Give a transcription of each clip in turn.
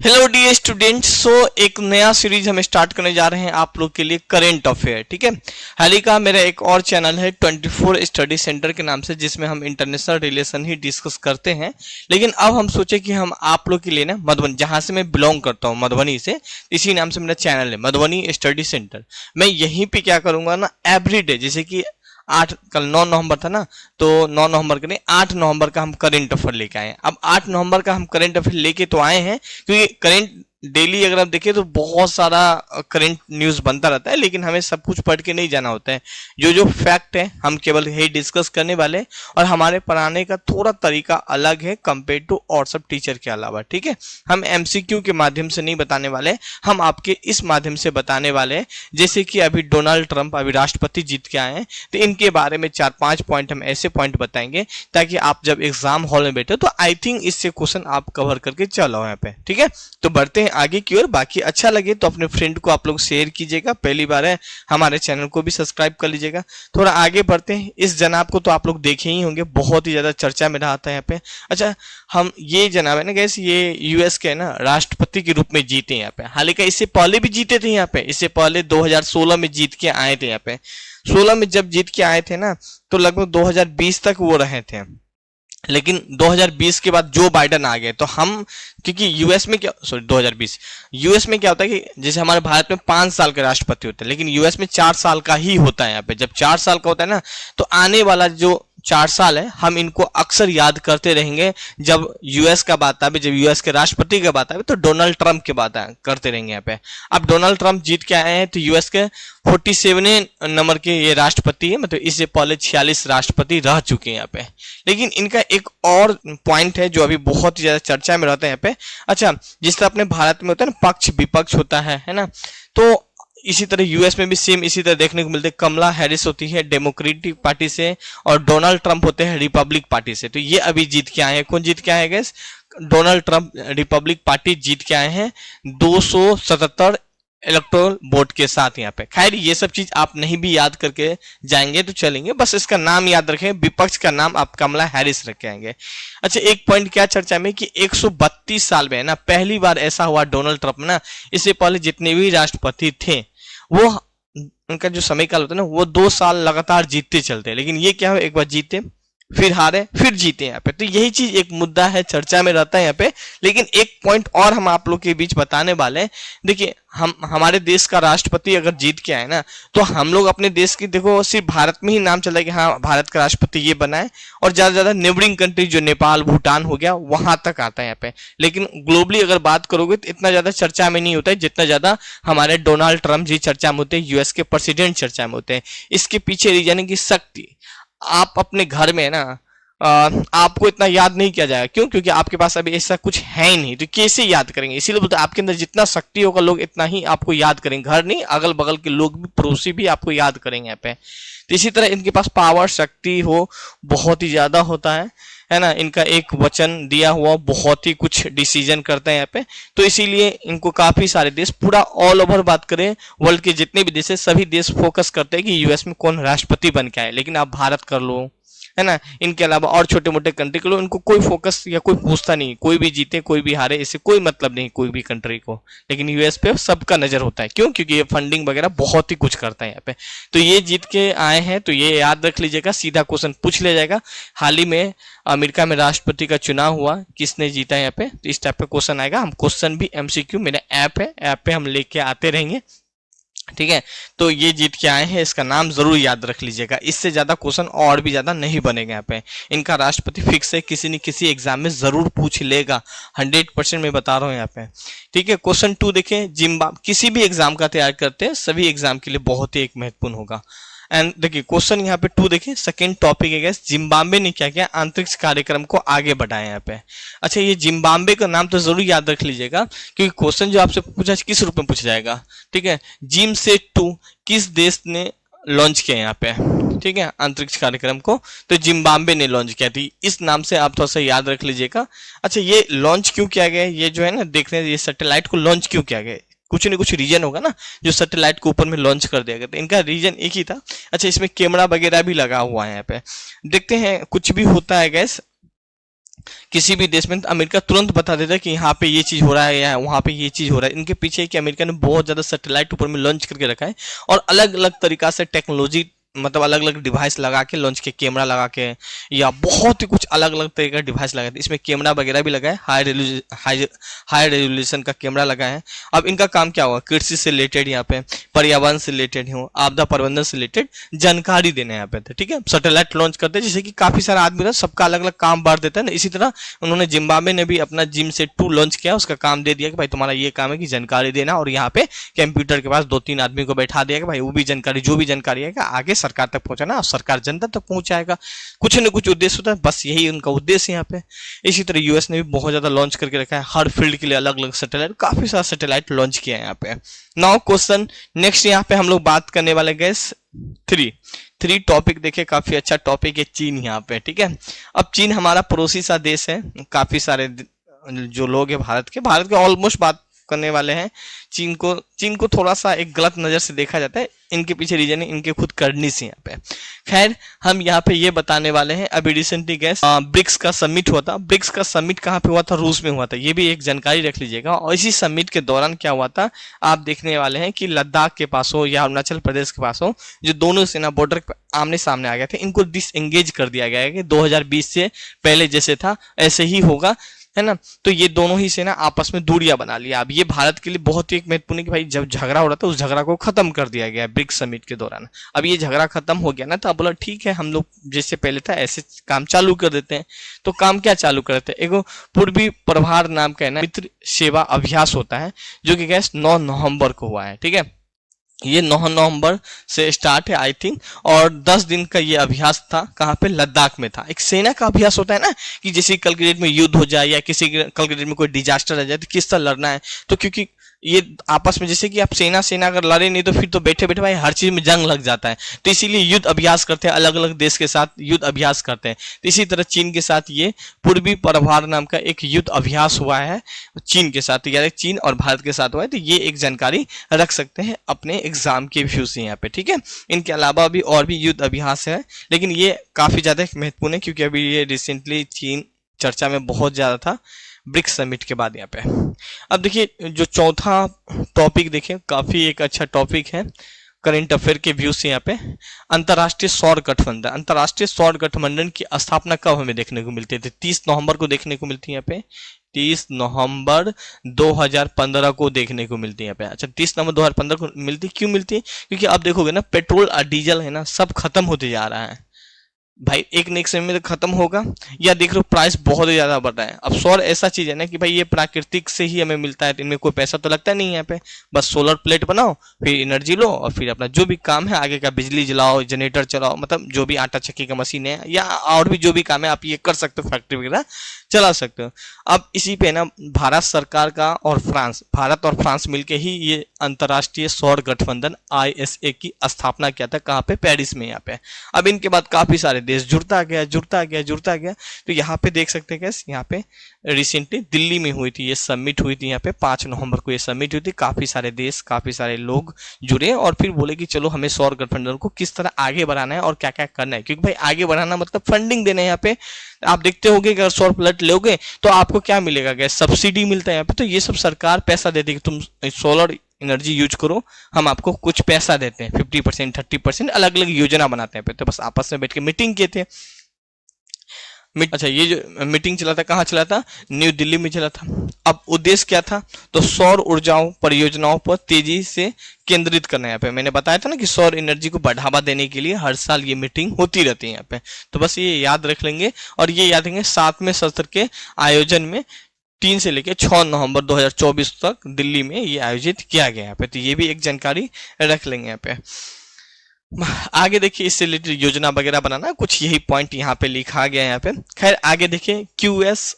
Hello dear students. एक नया series हम स्टार्ट करने जा रहे हैं आप लोग के लिए, करेंट अफेयर। ठीक है, हाल ही का मेरा एक और चैनल है 24 स्टडी सेंटर के नाम से, जिसमें हम इंटरनेशनल रिलेशन ही डिस्कस करते हैं। लेकिन अब हम सोचे कि हम आप लोग के लिए ना मधुबनी, जहां से मैं बिलोंग करता हूं मधुबनी से, इसी नाम से मेरा चैनल है मधुबनी स्टडी सेंटर। मैं यहीं पे क्या करूंगा ना, एवरीडे, जैसे कि 8 कल 9 नवंबर था ना, तो 9 नवंबर के नहीं 8 नवंबर का हम करंट अफेयर लेके आए हैं। अब 8 नवंबर का हम करंट अफेयर लेके तो आए हैं, क्योंकि करंट डेली अगर आप देखें तो बहुत सारा करंट न्यूज बनता रहता है, लेकिन हमें सब कुछ पढ़ के नहीं जाना होता है। जो जो फैक्ट है हम केवल यही डिस्कस करने वाले हैं, और हमारे पढ़ाने का थोड़ा तरीका अलग है कंपेयर टू और सब टीचर के अलावा। ठीक है, हम एमसीक्यू के माध्यम से नहीं बताने वाले, हम आपके इस माध्यम से बताने वाले हैं। जैसे कि अभी डोनाल्ड ट्रंप अभी राष्ट्रपति जीत के आए हैं, तो इनके बारे में 4-5 पॉइंट हम ऐसे पॉइंट बताएंगे ताकि आप जब एग्जाम हॉल में बैठे तो आई थिंक इससे क्वेश्चन आप कवर करके चलो यहाँ पे। ठीक है, तो बढ़ते हैं आगे की ओर। बाकी अच्छा लगे तो अपने फ्रेंड को आप लोग शेयर कीजिएगा, पहली बार है हमारे चैनल को भी सब्सक्राइब कर लीजिएगा। थोड़ा आगे बढ़ते हैं। इस जनाब को तो आप लोग देखे ही होंगे, बहुत ही ज्यादा चर्चा में रहा था यहाँ पे। अच्छा, हम ये जनाब है ना गैस, ये यूएस के ना राष्ट्रपति के रूप में जीते यहाँ पे। हालांकि इससे पहले भी जीते थे यहाँ पे, इससे पहले 2016 में जीत के आए थे यहाँ पे। 16 में जब जीत के आए थे ना, तो लगभग 2020 तक वो रहे थे। लेकिन 2020 के बाद जो बाइडेन आ गए, तो हम, क्योंकि यूएस में क्या, सॉरी 2020, यूएस में क्या होता है कि जैसे हमारे भारत में 5 साल के राष्ट्रपति होते हैं, लेकिन यूएस में 4 साल का ही होता है यहाँ पे। जब 4 साल का होता है ना, तो आने वाला जो 4 साल है हम इनको अक्सर याद करते रहेंगे। जब यूएस का बात आवे, जब यूएस के राष्ट्रपति का बात आवे, तो डोनाल्ड ट्रंप की बात करते रहेंगे यहाँ पे। अब डोनाल्ड ट्रंप जीत के आए हैं, तो यूएस के 47वें नंबर के ये राष्ट्रपति है, मतलब इससे पहले 46 राष्ट्रपति रह चुके हैं यहाँ पे। लेकिन इनका एक और पॉइंट है जो अभी बहुत ही ज्यादा चर्चा में रहता है यहाँ पे। अच्छा, जिस तरह अपने भारत में होता है ना पक्ष विपक्ष होता है ना, तो इसी तरह यूएस में भी सेम इसी तरह देखने को मिलते हैं। कमला हैरिस होती है डेमोक्रेटिक पार्टी से, और डोनाल्ड ट्रंप होते हैं रिपब्लिक पार्टी से। तो ये अभी जीत के आए हैं। कौन जीत के आए हैं guess? Donald Trump Republic Party जीत के आए हैं 277 इलेक्टोरल वोट के साथ यहाँ पे। खैर ये सब चीज आप नहीं भी याद करके जाएंगे तो चलेंगे, बस इसका नाम याद रखें, विपक्ष का नाम आप कमला हैरिस रख के आएंगे। अच्छा, एक पॉइंट क्या चर्चा में कि 132 साल में है ना पहली बार ऐसा हुआ डोनाल्ड ट्रंप ना, इससे पहले जितने भी राष्ट्रपति थे वो उनका जो समय काल होता है ना, वो 2 साल लगातार जीतते चलते हैं। लेकिन ये क्या हो, एक बार जीते फिर हारे फिर जीते यहाँ पे। तो यही चीज एक मुद्दा है, चर्चा में रहता है यहाँ पे। लेकिन एक पॉइंट और हम आप लोग के बीच बताने वाले हैं। देखिए, हम हमारे देश का राष्ट्रपति अगर जीत के आए ना, तो हम लोग अपने देश की, देखो सिर्फ भारत में ही नाम चला है कि हाँ भारत का राष्ट्रपति ये बना है, और ज्यादा ज्यादा नेबरिंग कंट्री जो नेपाल भूटान हो गया वहां तक आता है यहाँ पे। लेकिन ग्लोबली अगर बात करोगे तो इतना ज्यादा चर्चा में नहीं होता है जितना ज्यादा हमारे डोनाल्ड ट्रंप जी चर्चा में होते हैं, यूएस के प्रेसिडेंट चर्चा में होते हैं। इसके पीछे रीजन है कि शक्ति। आप अपने घर में ना आपको इतना याद नहीं किया जाएगा। क्यों? क्योंकि आपके पास अभी ऐसा कुछ है ही नहीं, तो कैसे याद करेंगे? इसीलिए बोलते आपके अंदर जितना शक्ति होगा लोग इतना ही आपको याद करेंगे। घर नहीं, अगल बगल के लोग भी, पड़ोसी भी आपको याद करेंगे यहाँ पे। तो इसी तरह इनके पास पावर, शक्ति हो बहुत ही ज्यादा होता है ना। इनका एक वचन दिया हुआ बहुत ही कुछ डिसीजन करते हैं यहाँ पे। तो इसीलिए इनको काफी सारे देश, पूरा ऑल ओवर बात करें वर्ल्ड के जितने भी देश है, सभी देश फोकस करते हैं कि यूएस में कौन राष्ट्रपति बन के आए। लेकिन आप भारत कर लो, है ना, इनके अलावा और छोटे मोटे कंट्री के लोग, इनको कोई फोकस या कोई पूछता नहीं। कोई भी जीते कोई भी हारे, इससे कोई मतलब नहीं कोई भी कंट्री को। लेकिन यूएस पे सबका नजर होता है। क्यों? क्योंकि ये फंडिंग वगैरह बहुत ही कुछ करता है यहाँ पे। तो ये जीत के आए हैं, तो ये याद रख लीजिएगा। सीधा क्वेश्चन पूछ लिया जाएगा, हाल ही में अमेरिका में राष्ट्रपति का चुनाव हुआ, किसने जीता यहाँ पे, तो इस टाइप का क्वेश्चन आएगा। हम क्वेश्चन भी एमसीक्यू, मेरा ऐप है, ऐप पे हम लेके आते रहेंगे। ठीक है, तो ये जीत के आए हैं, इसका नाम जरूर याद रख लीजिएगा। इससे ज्यादा क्वेश्चन और भी ज्यादा नहीं बनेगा यहाँ पे। इनका राष्ट्रपति फिक्स है, किसी न किसी एग्जाम में जरूर पूछ लेगा, 100% मैं बता रहा हूँ यहाँ पे। ठीक है, क्वेश्चन 2 देखें। जिम्बाब्वे, किसी भी एग्जाम का तैयार करते हैं सभी एग्जाम के लिए बहुत ही एक महत्वपूर्ण होगा। एंड देखिए क्वेश्चन यहाँ पे 2 देखिए, सेकंड टॉपिक है गैस, जिम्बाब्वे ने क्या किया, अंतरिक्ष कार्यक्रम को आगे बढ़ाया यहाँ पे। अच्छा, ये जिम्बाब्वे का नाम तो जरूर याद रख लीजिएगा, क्योंकि क्वेश्चन जो आपसे पूछा किस रूप में पूछा जाएगा। ठीक है, जिमसेट-2 किस देश ने लॉन्च किया यहाँ पे, ठीक है, अंतरिक्ष कार्यक्रम को, तो जिम्बाब्वे ने लॉन्च किया थी। इस नाम से आप थोड़ा सा याद रख लीजिएगा। अच्छा, ये लॉन्च क्यों किया गया, ये जो है ना देखने, ये सैटेलाइट को लॉन्च क्यों किया गया, कुछ न कुछ रीजन होगा ना, जो सैटेलाइट को ऊपर में लॉन्च कर दिया गया था। इनका रीजन एक ही था। अच्छा, इसमें कैमरा वगैरह भी लगा हुआ है यहाँ पे। देखते हैं, कुछ भी होता है गैस किसी भी देश में, तो अमेरिका तुरंत बता देता है कि यहाँ पे ये चीज हो रहा है या वहाँ पे ये चीज हो रहा है। इनके पीछे है कि अमेरिका ने बहुत ज्यादा सैटेलाइट ऊपर में लॉन्च करके रखा है और अलग अलग तरीका से टेक्नोलॉजी, मतलब अलग अलग डिवाइस लगा के लॉन्च के, कैमरा लगा के या बहुत ही कुछ अलग अलग तरीके का डिवाइस लगा है। इसमें कैमरा वगैरह भी लगा है, हाई रेजोल्यूशन का कैमरा लगा है। अब इनका काम क्या होगा, कृषि से रिलेटेड, यहाँ पे पर्यावरण से रिलेटेड हो, आपदा प्रबंधन से रिलेटेड जानकारी देने यहाँ पे थे, ठीक है। सैटेलाइट लॉन्च करते हैं, जैसे कि काफी सारा आदमी ना सबका अलग अलग काम बांट देता है ना, इसी तरह उन्होंने जिम्बाब्वे ने भी अपना जिमसेट 2 लॉन्च किया, उसका काम दे दिया कि भाई तुम्हारा ये काम है कि जानकारी देना, और यहाँ पे कंप्यूटर के पास 2-3 आदमी को बैठा दिया कि भाई वो भी जानकारी, जो भी जानकारी है आगे सरकार तक पहुंचाना और सरकार जनता तक पहुंचाएगा। कुछ न कुछ उद्देश्य होता है, बस यही उनका उद्देश्य यहाँ पे। इसी तरह यूएस ने भी बहुत ज्यादा लॉन्च करके रखा है, हर फील्ड के लिए अलग अलग सैटेलाइट, काफी सारा सैटेलाइट लॉन्च किया है यहाँ पे। नाउ क्वेश्चन नेक्स्ट, यहाँ पे हम लोग बात करने वाले गैस 3 टॉपिक देखे, काफी अच्छा टॉपिक है चीन यहाँ पे, ठीक है। अब चीन हमारा पड़ोसी सा देश है, काफी सारे जो लोग हैं भारत के ऑलमोस्ट बात करने वाले हैं। चीन को थोड़ा सा एक गलत नजर से देखा जाता है, इनके पीछे रीजन है इनके खुद करनी से यहाँ पे। खैर हम यहाँ पे ये बताने वाले हैं, अभी रिसेंटली गैस ब्रिक्स का समिट हुआ था। ब्रिक्स का समिट कहाँ पे हुआ था, रूस में हुआ था, ये भी एक जानकारी रख लीजिएगा। और इसी समिट के दौरान क्या हुआ था, आप देखने वाले हैं कि लद्दाख के पास हो या अरुणाचल प्रदेश के पास हो, जो दोनों सेना बॉर्डर आमने सामने आ गए थे, इनको डिसएंगेज कर दिया गया है कि 2020 से पहले जैसे था ऐसे ही होगा, है ना। तो ये दोनों ही सेना आपस में दूरियां बना लिया। अब ये भारत के लिए बहुत ही एक महत्वपूर्ण है कि भाई जब झगड़ा हो रहा था उस झगड़ा को खत्म कर दिया गया ब्रिक्स समिट के दौरान। अब ये झगड़ा खत्म हो गया ना, तो अब बोला ठीक है हम लोग जैसे पहले था ऐसे काम चालू कर देते हैं। तो काम क्या चालू कर देते हैं, एगो पूर्वी प्रभार नाम का है ना मित्र सेवा अभ्यास होता है, जो कि गैस 9 नवंबर को हुआ है, ठीक है। ये 9 नवंबर से स्टार्ट है आई थिंक, और 10 दिन का ये अभ्यास था, कहाँ पे, लद्दाख में था। एक सेना का अभ्यास होता है ना कि जैसे कल के डेट में युद्ध हो जाए या किसी कल के डेट में कोई डिजास्टर आ जाए तो किस तरह लड़ना है। तो क्योंकि ये आपस में, जैसे कि आप सेना अगर लड़े नहीं तो फिर तो बैठे बैठे भाई हर चीज में जंग लग जाता है, तो इसीलिए युद्ध अभ्यास करते हैं, अलग अलग देश के साथ युद्ध अभ्यास करते हैं। तो इसी तरह चीन के साथ ये पूर्वी प्रभार नाम का एक युद्ध अभ्यास हुआ है चीन के साथ, यानी चीन और भारत के साथ हुआ है। तो ये एक जानकारी रख सकते हैं अपने एग्जाम के व्यू से यहाँ पे, ठीक है। इनके अलावा भी और भी युद्ध अभ्यास है, लेकिन ये काफी ज्यादा महत्वपूर्ण है क्योंकि अभी ये रिसेंटली चीन चर्चा में बहुत ज्यादा था ब्रिक्स समिट के बाद यहाँ पे। अब देखिए जो चौथा टॉपिक देखें, काफी एक अच्छा टॉपिक है करंट अफेयर के व्यू से यहाँ पे। अंतर्राष्ट्रीय सौर गठबंधन, अंतर्राष्ट्रीय सौर गठबंधन की स्थापना कब हमें देखने को मिलती है, 30 नवंबर को देखने को मिलती है यहाँ पे, 30 नवंबर 2015 को देखने को मिलती है यहाँ पे। अच्छा 30 नवंबर 2015 को मिलती, क्यों मिलती है, क्योंकि आप देखोगे ना पेट्रोल और डीजल है ना सब खत्म होते जा रहा है भाई, एक न एक समय में तो खत्म होगा, या देख लो प्राइस बहुत ज्यादा बढ़ रहा है। अब सौर ऐसा चीज है ना कि भाई ये प्राकृतिक से ही हमें मिलता है, इनमें कोई पैसा तो लगता नहीं है यहाँ पे, बस सोलर प्लेट बनाओ, फिर एनर्जी लो और फिर अपना जो भी काम है आगे का बिजली जलाओ, जनरेटर चलाओ, मतलब जो भी आटा चक्की का मशीन है या और भी जो भी काम है आप ये कर सकते हो, फैक्ट्री वगैरह चला सकते हो। अब इसी पे ना भारत सरकार का और भारत और फ्रांस मिलके ही ये अंतर्राष्ट्रीय सौर गठबंधन ISA की स्थापना किया था, कहाँ पे, पेरिस में यहाँ पे। अब इनके बाद काफी सारे देश जुड़ता गया। तो यहाँ पे देख सकते हैं यहाँ पे रिसेंटली दिल्ली में हुई थी ये समिट हुई थी, यहाँ पे 5 नवंबर को ये समिट हुई थी। काफी सारे देश, काफी सारे लोग जुड़े और फिर बोले कि चलो हमें सौर गठबंधन को किस तरह आगे बढ़ाना है और क्या क्या करना है, क्योंकि भाई आगे बढ़ाना मतलब फंडिंग देना है। यहाँ पे आप देखते होंगे अगर सौर प्लेट लोगे तो आपको क्या मिलेगा, गैस सब्सिडी मिलता है यहाँ पे। तो ये सब सरकार पैसा देती है कि तुम सोलर एनर्जी यूज करो, हम आपको कुछ पैसा देते हैं, 50% 30%, अलग अलग योजना बनाते हैं। तो बस आपस में बैठ के मीटिंग किए थे। अच्छा ये जो मीटिंग चला था कहाँ चला था, न्यू दिल्ली में चला था। अब उद्देश्य क्या था, तो सौर ऊर्जाओं परियोजनाओं पर तेजी से केंद्रित करना है। यहाँ पे मैंने बताया था ना कि सौर एनर्जी को बढ़ावा देने के लिए हर साल ये मीटिंग होती रहती है यहाँ पे। तो बस ये याद रख लेंगे, और ये याद रखेंगे 7वें सत्र के आयोजन में 3 से लेकर 6 नवंबर 2024 तक दिल्ली में ये आयोजित किया गया यहाँ पे। तो ये भी एक जानकारी रख लेंगे यहाँ पे। आगे देखिए इससे रिलेटेड योजना वगैरह बनाना, कुछ यही पॉइंट यहाँ पे लिखा गया है यहाँ पे। खैर आगे देखिए QS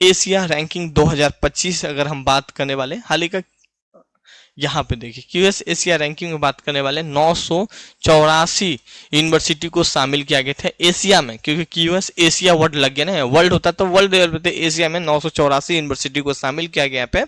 एशिया रैंकिंग 2025 अगर हम बात करने वाले, हाल ही का यहाँ पे देखिए QS एशिया रैंकिंग में बात करने वाले 984 यूनिवर्सिटी को शामिल किया गया था एशिया में, क्योंकि QS एशिया वर्ड लग गया ना, वर्ल्ड होता तो वर्ल्ड लेवल पे, एशिया में 984 यूनिवर्सिटी को शामिल किया गया पे।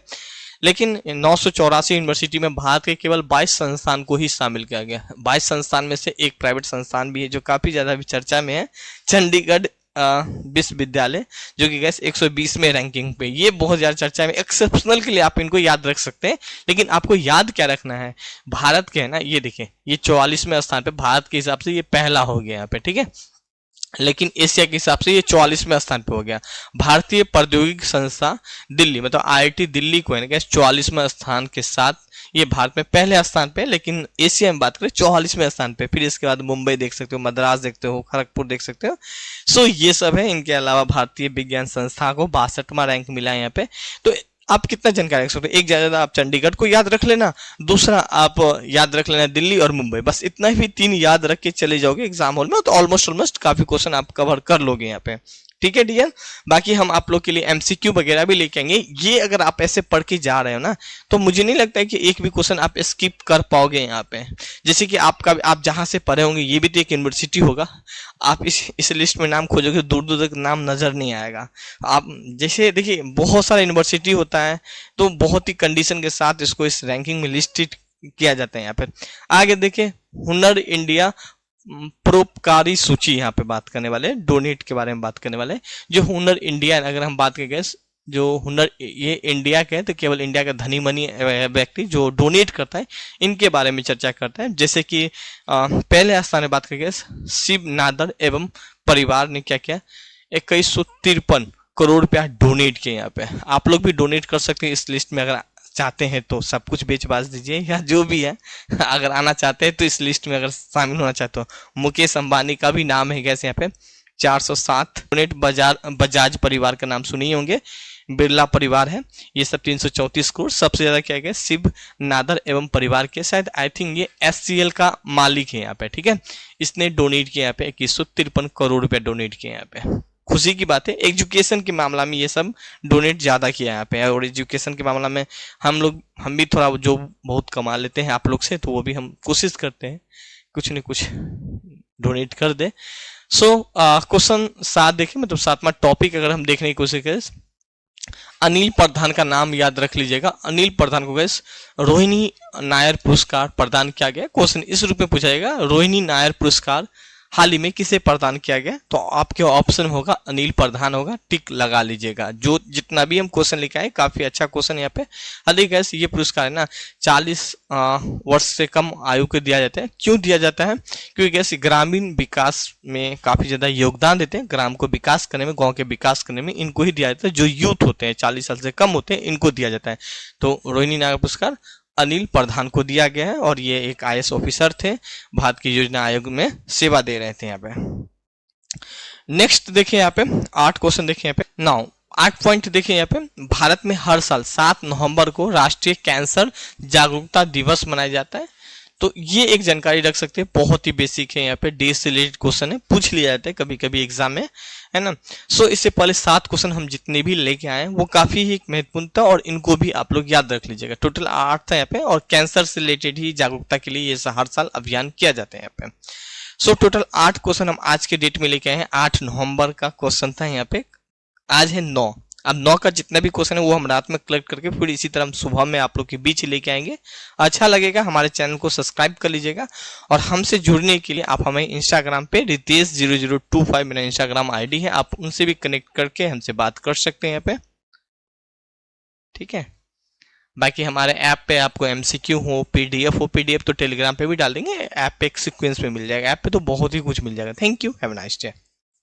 लेकिन 984 यूनिवर्सिटी में भारत के केवल 22 संस्थान को ही शामिल किया गया। 22 संस्थान में से एक प्राइवेट संस्थान भी है जो काफी ज्यादा भी चर्चा में है, चंडीगढ़ विश्वविद्यालय, जो कि गैस 120 में रैंकिंग पे, ये बहुत ज्यादा चर्चा में, एक्सेप्शनल के लिए आप इनको याद रख सकते हैं। लेकिन आपको याद क्या रखना है, भारत के है ना, ये देखिए ये 44वें स्थान पे, भारत के हिसाब से ये पहला हो गया यहाँ पे, ठीक है। लेकिन एशिया के हिसाब से ये 44वें स्थान पे हो गया। भारतीय प्रौद्योगिकी संस्था दिल्ली, मतलब IIT दिल्ली को है ना 44वें स्थान के साथ ये भारत में पहले स्थान पे, लेकिन एशिया में बात करें 44वें स्थान पे। फिर इसके बाद मुंबई देख सकते हो, मद्रास देखते हो, खड़गपुर देख सकते हो। सो ये सब है। इनके अलावा भारतीय विज्ञान संस्था को 62वां रैंक मिला है यहाँ पे। तो आप कितना जानकारी रख सकते हो, एक ज्यादा आप चंडीगढ़ को याद रख लेना, दूसरा आप याद रख लेना दिल्ली और मुंबई, बस इतना ही 3 याद रख के चले जाओगे एग्जाम हॉल में, तो ऑलमोस्ट काफी क्वेश्चन आप कवर कर लोगे यहाँ पे, ठीक है डियर। बाकी हम आप लोग के लिए MCQ वगैरह भी लेके आएंगे। ये अगर आप ऐसे पढ़ के जा रहे हो ना, तो मुझे नहीं लगता है कि एक भी क्वेश्चन आप स्किप कर पाओगे यहाँ पे। जैसे कि आप जहां से पढ़े होंगे, ये भी तो एक यूनिवर्सिटी होगा, आप इस लिस्ट में नाम खोजोगे, दूर दूर तक नाम नजर नहीं आएगा। आप जैसे देखिए बहुत सारा यूनिवर्सिटी होता है, तो बहुत ही कंडीशन के साथ इसको इस रैंकिंग में लिस्टेड किया जाता है यहाँ पे। आगे देखिए हुनर इंडिया परोपकारी सूची, यहाँ पे बात करने वाले डोनेट के बारे में बात करने वाले। जो हुनर इंडिया, अगर हम बात करें जो हुनर ये इंडिया के हैं, तो केवल इंडिया का धनी मनी व्यक्ति जो डोनेट करता है, इनके बारे में चर्चा करता है। जैसे कि पहले स्थान में बात करेंगे शिव नादर एवं परिवार ने क्या किया, 2153 करोड़ रुपया डोनेट किया यहाँ पे। आप लोग भी डोनेट कर सकते हैं इस लिस्ट में, अगर चाहते हैं तो सब कुछ बेच बाज दीजिए, या जो भी है अगर आना चाहते हैं तो इस लिस्ट में अगर शामिल होना चाहते हो। मुकेश अंबानी का भी नाम है गैस यहाँ पे 407। डोनेट बजाज परिवार का नाम सुने होंगे, बिरला परिवार है, ये सब 334 करोड़। सबसे ज्यादा क्या गया शिव नादर एवं परिवार के, शायद आई थिंक ये SCL का मालिक है यहाँ पे, ठीक है। इसने डोनेट किया यहाँ पे 2153 करोड़ रुपया डोनेट किया यहाँ पे। खुशी की बात है। एजुकेशन के मामला में ये सब डोनेट ज्यादा किया यहाँ पे, और एजुकेशन के मामला में हम भी थोड़ा जो बहुत कमा लेते हैं आप लोग से, तो वो भी हम कोशिश करते हैं कुछ न कुछ डोनेट कर दे। सो क्वेश्चन 7 देखिए, मतलब 7वां टॉपिक अगर हम देखने की कोशिश करें, अनिल प्रधान का नाम याद रख लीजिएगा। अनिल प्रधान को गैस रोहिणी नायर पुरस्कार प्रदान किया गया। क्वेश्चन इस रूप में पूछा जाएगा, रोहिणी नायर पुरस्कार हाल ही में किसे प्रदान किया गया, तो आपके ऑप्शन होगा अनिल प्रधान होगा, टिक लगा लीजिएगा। जो जितना भी हम क्वेश्चन लिखा है काफी अच्छा क्वेश्चन यहाँ पे। हालांकि गैस ये पुरस्कार है ना 40 वर्ष से कम आयु को दिया जाता है। क्यों दिया जाता है, क्योंकि गैस ग्रामीण विकास में काफी ज्यादा योगदान देते हैं, ग्राम को विकास करने में, गाँव के विकास करने में इनको ही दिया जाता है। जो यूथ होते हैं 40 साल से कम होते हैं, इनको दिया जाता है। तो रोहिणी नायर पुरस्कार अनिल प्रधान को दिया गया है, और ये एक IAS ऑफिसर थे, भारत की योजना आयोग में सेवा दे रहे थे यहाँ पे। नेक्स्ट देखिए यहाँ पे 8 क्वेश्चन देखिए यहाँ पे। नाउ 8 पॉइंट देखिए यहाँ पे। भारत में हर साल 7 नवंबर को राष्ट्रीय कैंसर जागरूकता दिवस मनाया जाता है। तो ये एक जानकारी रख सकते हैं, बहुत ही बेसिक है, यहाँ पे डे से रिलेटेड क्वेश्चन है, पूछ लिया जाता है कभी कभी एग्जाम में, है ना। सो इससे पहले 7 क्वेश्चन हम जितने भी लेके आए वो काफी ही महत्वपूर्ण था, और इनको भी आप लोग याद रख लीजिएगा। टोटल 8 था यहाँ पे, और कैंसर से रिलेटेड ही जागरूकता के लिए ये हर साल अभियान किया जाता है यहाँ पे। सो टोटल 8 क्वेश्चन हम आज के डेट में लेके आए हैं। 8 नवंबर का क्वेश्चन था यहाँ पे, आज है 9। अब 9 का जितना भी क्वेश्चन है वो हम रात में कलेक्ट करके फिर इसी तरह हम सुबह में आप लोग के बीच लेके आएंगे। अच्छा लगेगा हमारे चैनल को सब्सक्राइब कर लीजिएगा, और हमसे जुड़ने के लिए आप हमें इंस्टाग्राम पे रितेश0025 मेरा इंस्टाग्राम ID है, आप उनसे भी कनेक्ट करके हमसे बात कर सकते हैं यहाँ पे, ठीक है। बाकी हमारे ऐप पे आपको MCQ हो, PDF हो, PDF तो टेलीग्राम पे भी डाल देंगे, ऐप पे एक सीक्वेंस में मिल जाएगा। ऐप पे तो बहुत ही कुछ मिल जाएगा। Thank you, have a nice day.